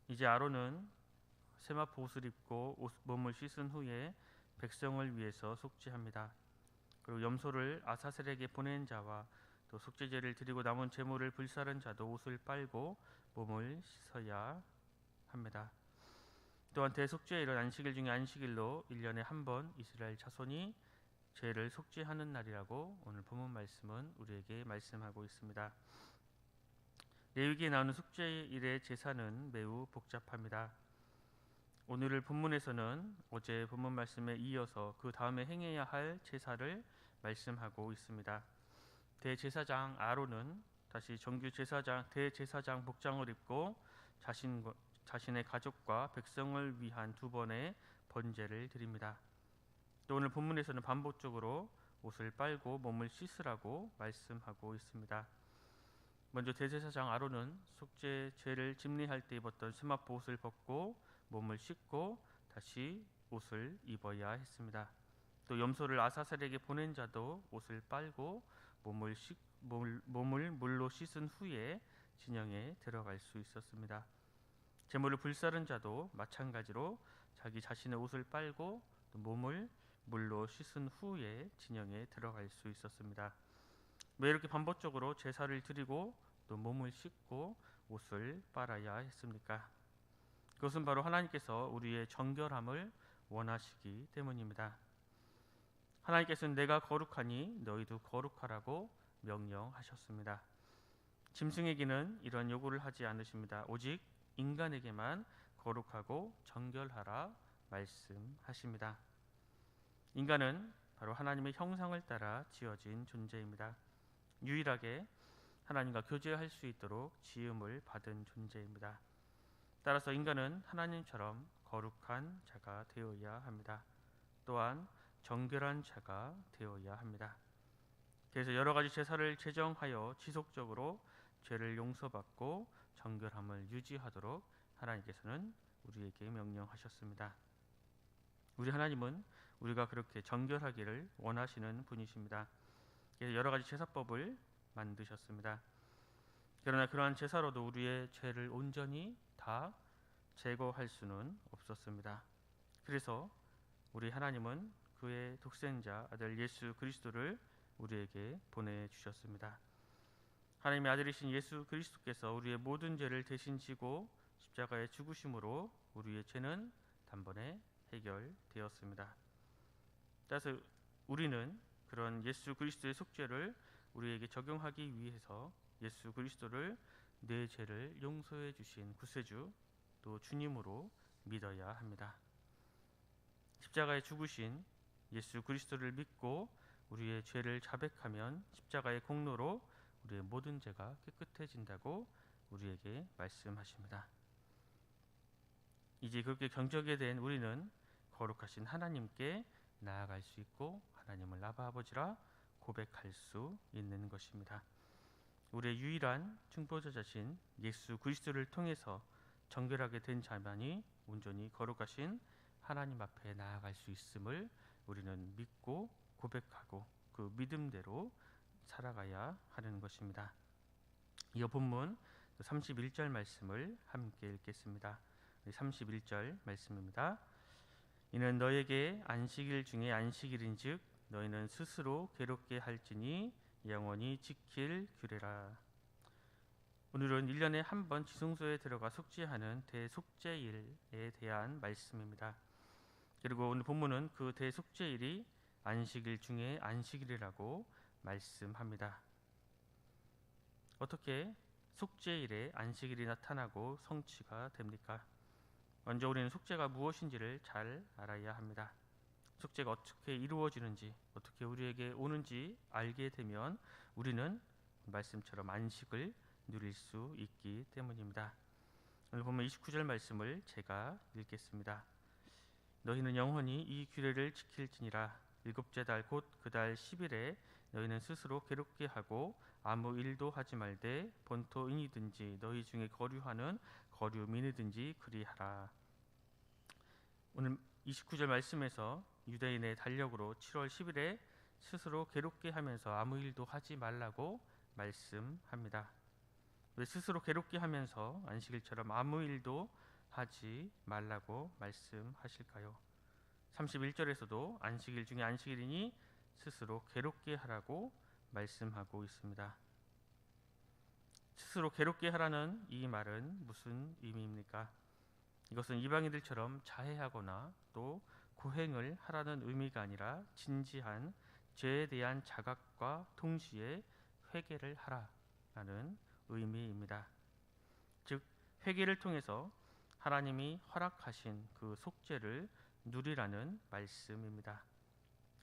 이제 아론은 세마포 옷을 입고 몸을 씻은 후에 백성을 위해서 속죄합니다. 그리고 염소를 아사셀에게 보낸 자와 또 속죄제를 드리고 남은 제물을 불사른 자도 옷을 빨고 몸을 씻어야 합니다. 또한 대속죄일은 안식일 중에 안식일로 1년에 한 번 이스라엘 자손이 죄를 속죄하는 날이라고 오늘 본문 말씀은 우리에게 말씀하고 있습니다. 레위기에 나오는 속죄일의 제사는 매우 복잡합니다. 오늘 본문에서는 어제 본문 말씀에 이어서 그 다음에 행해야 할 제사를 말씀하고 있습니다. 대제사장 아론은 다시 정규 제사장 대제사장 복장을 입고 자신의 가족과 백성을 위한 두 번의 번제를 드립니다. 또 오늘 본문에서는 반복적으로 옷을 빨고 몸을 씻으라고 말씀하고 있습니다. 먼저 대제사장 아론은 속죄 죄를 집리할 때 입었던 세마포 옷을 벗고 몸을 씻고 다시 옷을 입어야 했습니다. 또 염소를 아사셀에게 보낸 자도 옷을 빨고 몸을 물로 씻은 후에 진영에 들어갈 수 있었습니다. 제물을 불사른 자도 마찬가지로 자기 자신의 옷을 빨고 또 몸을 물로 씻은 후에 진영에 들어갈 수 있었습니다. 왜 이렇게 반복적으로 제사를 드리고 또 몸을 씻고 옷을 빨아야 했습니까? 그것은 바로 하나님께서 우리의 정결함을 원하시기 때문입니다. 하나님께서는 내가 거룩하니 너희도 거룩하라고 명령하셨습니다. 짐승에게는 이런 요구를 하지 않으십니다. 오직 인간에게만 거룩하고 정결하라 말씀하십니다. 인간은 바로 하나님의 형상을 따라 지어진 존재입니다. 유일하게 하나님과 교제할 수 있도록 지음을 받은 존재입니다. 따라서 인간은 하나님처럼 거룩한 자가 되어야 합니다. 또한 정결한 자가 되어야 합니다. 그래서 여러 가지 제사를 제정하여 지속적으로 죄를 용서받고 정결함을 유지하도록 하나님께서는 우리에게 명령하셨습니다. 우리 하나님은 우리가 그렇게 정결하기를 원하시는 분이십니다. 그래서 여러 가지 제사법을 만드셨습니다. 그러나 그러한 제사로도 우리의 죄를 온전히 다 제거할 수는 없었습니다. 그래서 우리 하나님은 그의 독생자 아들 예수 그리스도를 우리에게 보내주셨습니다. 하나님의 아들이신 예수 그리스도께서 우리의 모든 죄를 대신 지고 십자가에 죽으심으로 우리의 죄는 단번에 해결되었습니다. 따라서 우리는 그런 예수 그리스도의 속죄를 우리에게 적용하기 위해서 예수 그리스도를 내 죄를 용서해 주신 구세주 또 주님으로 믿어야 합니다. 십자가에 죽으신 예수 그리스도를 믿고 우리의 죄를 자백하면 십자가의 공로로 우리의 모든 죄가 깨끗해진다고 우리에게 말씀하십니다. 이제 그렇게 경적이 된 우리는 거룩하신 하나님께 나아갈 수 있고 하나님을 아바 아버지라 고백할 수 있는 것입니다. 우리의 유일한 중보자이신 예수 그리스도를 통해서 정결하게 된 자만이 온전히 거룩하신 하나님 앞에 나아갈 수 있음을 우리는 믿고 고백하고 그 믿음대로 살아가야 하는 것입니다. 이 본문 31절 말씀을 함께 읽겠습니다. 31절 말씀입니다. 이는 너에게 안식일 중에 안식일인즉 너희는 스스로 괴롭게 할지니 영원히 지킬 규례라. 오늘은 1년에 한 번 지성소에 들어가 속죄하는 대속죄일에 대한 말씀입니다. 그리고 오늘 본문은 그 대속죄일이 안식일 중에 안식일이라고 말씀합니다. 어떻게 속죄일에 안식일이 나타나고 성취가 됩니까? 먼저 우리는 속죄가 무엇인지를 잘 알아야 합니다. 속죄가 어떻게 이루어지는지, 어떻게 우리에게 오는지 알게 되면 우리는 말씀처럼 안식을 누릴 수 있기 때문입니다. 오늘 보면 29절 말씀을 제가 읽겠습니다. 너희는 영원히 이 규례를 지킬지니라. 일곱째 달 곧 그 달 10일에 너희는 스스로 괴롭게 하고 아무 일도 하지 말되 본토인이든지 너희 중에 거류하는 거류민이든지 그리하라. 오늘 29절 말씀에서 유대인의 달력으로 7월 10일에 스스로 괴롭게 하면서 아무 일도 하지 말라고 말씀합니다. 왜 스스로 괴롭게 하면서 안식일처럼 아무 일도 하지 말라고 말씀하실까요? 31절에서도 안식일 중에 안식일이니 스스로 괴롭게 하라고 말씀하고 있습니다. 스스로 괴롭게 하라는 이 말은 무슨 의미입니까? 이것은 이방인들처럼 자해하거나 또 고행을 하라는 의미가 아니라 진지한 죄에 대한 자각과 동시에 회개를 하라라는 의미입니다. 즉 회개를 통해서 하나님이 허락하신 그 속죄를 누리라는 말씀입니다.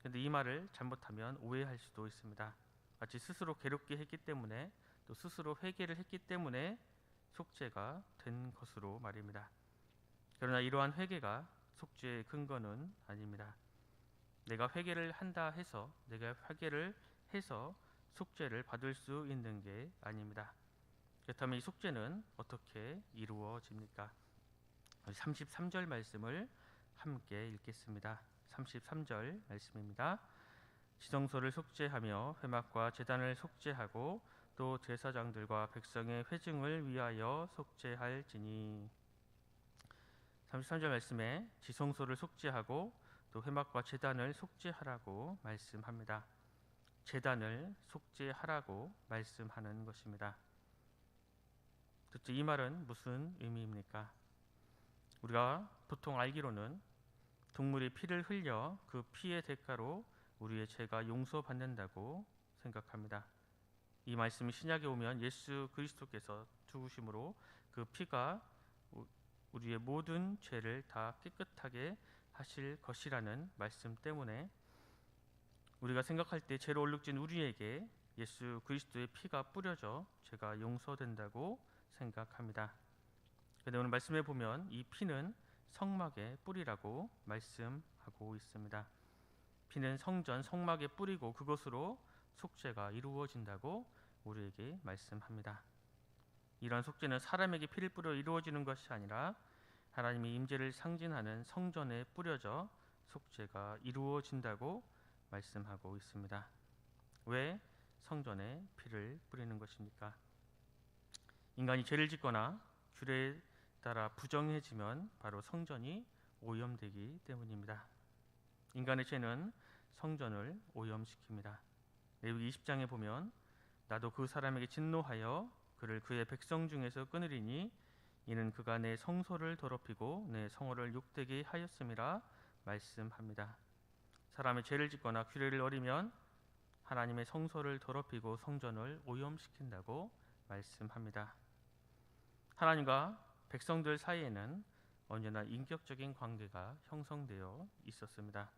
그런데 이 말을 잘못하면 오해할 수도 있습니다. 마치 스스로 괴롭게 했기 때문에 또 스스로 회개를 했기 때문에 속죄가 된 것으로 말입니다. 그러나 이러한 회개가 속죄의 근거는 아닙니다. 내가 회개를 한다 해서 내가 회개를 해서 속죄를 받을 수 있는 게 아닙니다. 그렇다면 이 속죄는 어떻게 이루어집니까? 33절 말씀을 함께 읽겠습니다. 33절 말씀입니다. 지성소를 속죄하며 회막과 제단을 속죄하고 또 제사장들과 백성의 회중을 위하여 속죄할지니. 33절 말씀에 지성소를 속죄하고 또 회막과 제단을 속죄하라고 말씀합니다. 제단을 속죄하라고 말씀하는 것입니다. 도대체 이 말은 무슨 의미입니까? 우리가 보통 알기로는 동물이 피를 흘려 그 피의 대가로 우리의 죄가 용서받는다고 생각합니다. 이 말씀이 신약에 오면 예수 그리스도께서 죽으심으로 그 피가 우리의 모든 죄를 다 깨끗하게 하실 것이라는 말씀 때문에 우리가 생각할 때 죄로 얼룩진 우리에게 예수 그리스도의 피가 뿌려져 죄가 용서된다고 생각합니다. 그런데 오늘 말씀에 보면 이 피는 성막에 뿌리라고 말씀하고 있습니다. 피는 성전 성막에 뿌리고 그것으로 속죄가 이루어진다고 우리에게 말씀합니다. 이러한 속죄는 사람에게 피를 뿌려 이루어지는 것이 아니라 하나님의 임재를 상징하는 성전에 뿌려져 속죄가 이루어진다고 말씀하고 있습니다. 왜 성전에 피를 뿌리는 것입니까? 인간이 죄를 짓거나 규례에 따라 부정해지면 바로 성전이 오염되기 때문입니다. 인간의 죄는 성전을 오염시킵니다. 레위기 20장에 보면 나도 그 사람에게 진노하여 그를 그의 백성 중에서 끊으리니 이는 그가 내 성소를 더럽히고 내 성호를 욕되게 하였음이라 말씀합니다. 사람의 죄를 짓거나 규례를 어기면 하나님의 성소를 더럽히고 성전을 오염시킨다고 말씀합니다. 하나님과 백성들 사이에는 언제나 인격적인 관계가 형성되어 있었습니다.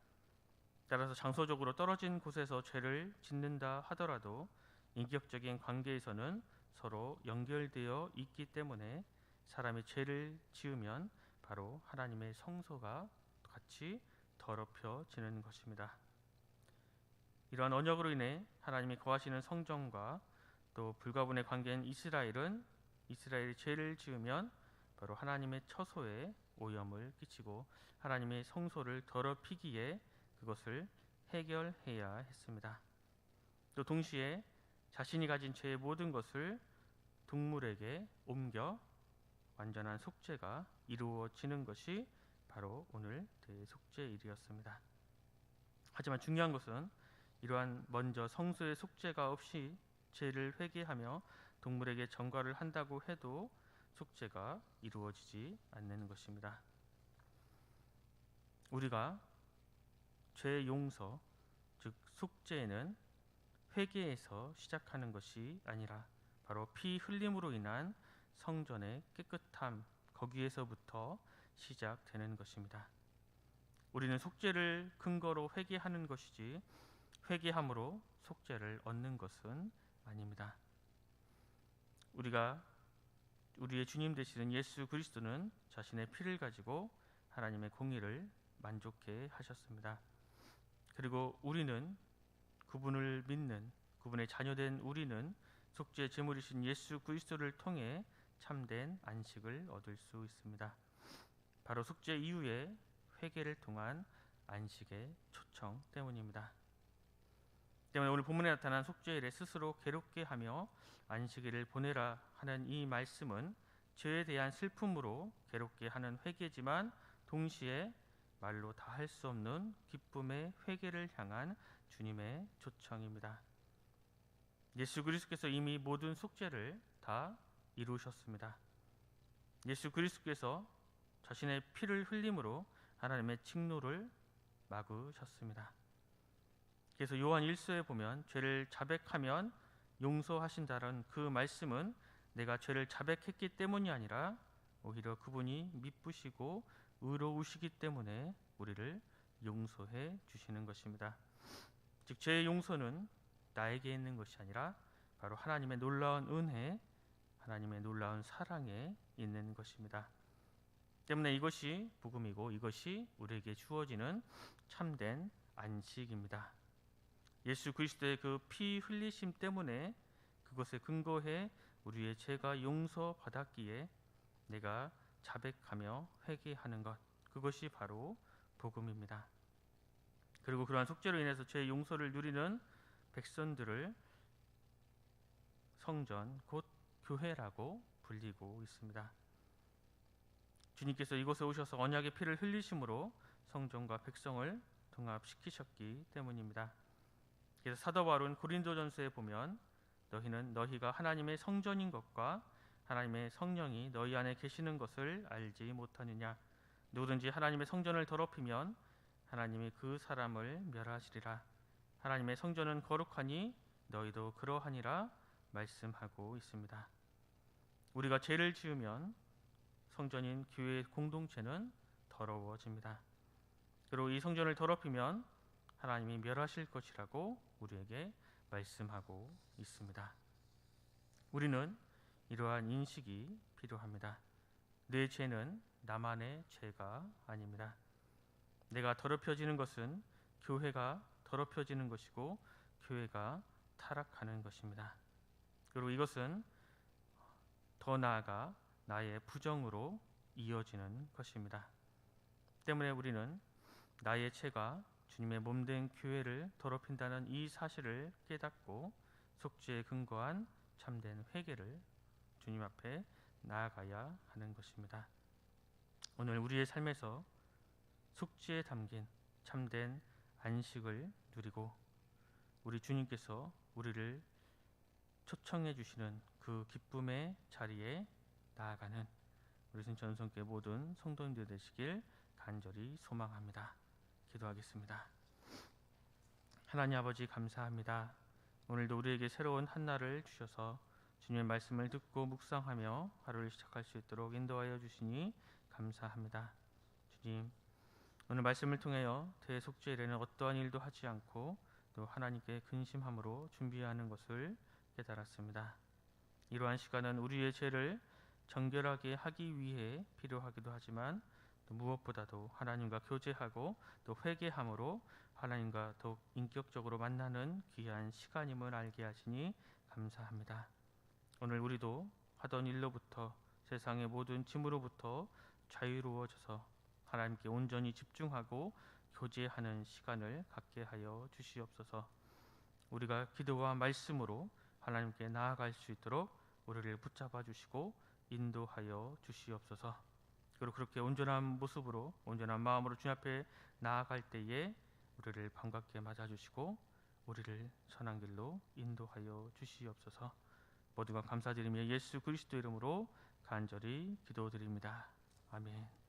따라서 장소적으로 떨어진 곳에서 죄를 짓는다 하더라도 인격적인 관계에서는 서로 연결되어 있기 때문에 사람이 죄를 지으면 바로 하나님의 성소가 같이 더럽혀지는 것입니다. 이러한 언약으로 인해 하나님이 거하시는 성전과 또 불가분의 관계인 이스라엘이 죄를 지으면 바로 하나님의 처소에 오염을 끼치고 하나님의 성소를 더럽히기에 그것을 해결해야 했습니다. 또 동시에 자신이 가진 죄의 모든 것을 동물에게 옮겨 완전한 속죄가 이루어지는 것이 바로 오늘 대속죄일이었습니다. 하지만 중요한 것은 이러한 먼저 성소의 속죄가 없이 죄를 회개하며 동물에게 전가를 한다고 해도 속죄가 이루어지지 않는 것입니다. 우리가 죄 용서, 즉 속죄는 회개에서 시작하는 것이 아니라 바로 피 흘림으로 인한 성전의 깨끗함, 거기에서부터 시작되는 것입니다. 우리는 속죄를 근거로 회개하는 것이지 회개함으로 속죄를 얻는 것은 아닙니다. 우리의 주님 되시는 예수 그리스도는 자신의 피를 가지고 하나님의 공의를 만족해 하셨습니다. 그리고 우리는 그분을 믿는 그분의 자녀된 우리는 속죄 제물이신 예수 그리스도를 통해 참된 안식을 얻을 수 있습니다. 바로 속죄 이후에 회개를 통한 안식의 초청 때문입니다. 때문에 오늘 본문에 나타난 속죄일에 스스로 괴롭게 하며 안식일을 보내라 하는 이 말씀은 죄에 대한 슬픔으로 괴롭게 하는 회개지만 동시에 말로 다 할 수 없는 기쁨의 회개를 향한 주님의 초청입니다. 예수 그리스도께서 이미 모든 속죄를 다 이루셨습니다. 예수 그리스도께서 자신의 피를 흘림으로 하나님의 직노를 막으셨습니다. 그래서 요한 1서에 보면 죄를 자백하면 용서하신다는 그 말씀은 내가 죄를 자백했기 때문이 아니라 오히려 그분이 미쁘시고 의로우시기 때문에 우리를 용서해 주시는 것입니다. 즉 죄의 용서는 나에게 있는 것이 아니라 바로 하나님의 놀라운 은혜, 하나님의 놀라운 사랑에 있는 것입니다. 때문에 이것이 복음이고 이것이 우리에게 주어지는 참된 안식입니다. 예수 그리스도의 그 피 흘리심 때문에 그것에 근거해 우리의 죄가 용서받았기에 내가 자백하며 회개하는 것, 그것이 바로 복음입니다. 그리고 그러한 속죄로 인해서 죄의 용서를 누리는 백성들을 성전, 곧 교회라고 불리고 있습니다. 주님께서 이곳에 오셔서 언약의 피를 흘리심으로 성전과 백성을 통합시키셨기 때문입니다. 그래서 사도 바울은 고린도전서에 보면 너희는 너희가 하나님의 성전인 것과 하나님의 성령이 너희 안에 계시는 것을 알지 못하느냐. 누구든지 하나님의 성전을 더럽히면 하나님이 그 사람을 멸하시리라. 하나님의 성전은 거룩하니 너희도 그러하니라 말씀하고 있습니다. 우리가 죄를 지으면 성전인 교회 공동체는 더러워집니다. 그리고 이 성전을 더럽히면 하나님이 멸하실 것이라고 우리에게 말씀하고 있습니다. 우리는 이러한 인식이 필요합니다. 내 죄는 나만의 죄가 아닙니다. 내가 더럽혀지는 것은 교회가 더럽혀지는 것이고 교회가 타락하는 것입니다. 그리고 이것은 더 나아가 나의 부정으로 이어지는 것입니다. 때문에 우리는 나의 죄가 주님의 몸된 교회를 더럽힌다는 이 사실을 깨닫고 속죄에 근거한 참된 회개를 주님 앞에 나아가야 하는 것입니다. 오늘 우리의 삶에서 속죄에 담긴 참된 안식을 누리고 우리 주님께서 우리를 초청해 주시는 그 기쁨의 자리에 나아가는 우리 전성교회 모든 성도님들 되시길 간절히 소망합니다. 기도하겠습니다. 하나님 아버지 감사합니다. 오늘도 우리에게 새로운 한날을 주셔서 주님의 말씀을 듣고 묵상하며 하루를 시작할 수 있도록 인도하여 주시니 감사합니다. 주님, 오늘 말씀을 통하여 대속죄일에는 어떠한 일도 하지 않고 또 하나님께 근심함으로 준비하는 것을 깨달았습니다. 이러한 시간은 우리의 죄를 정결하게 하기 위해 필요하기도 하지만 또 무엇보다도 하나님과 교제하고 또 회개함으로 하나님과 더욱 인격적으로 만나는 귀한 시간임을 알게 하시니 감사합니다. 오늘 우리도 하던 일로부터 세상의 모든 짐으로부터 자유로워져서 하나님께 온전히 집중하고 교제하는 시간을 갖게 하여 주시옵소서. 우리가 기도와 말씀으로 하나님께 나아갈 수 있도록 우리를 붙잡아 주시고 인도하여 주시옵소서. 그리고 그렇게 온전한 모습으로 온전한 마음으로 주님 앞에 나아갈 때에 우리를 반갑게 맞아주시고 우리를 선한 길로 인도하여 주시옵소서. 모두가 감사드리며 예수 그리스도 이름으로 간절히 기도드립니다. 아멘.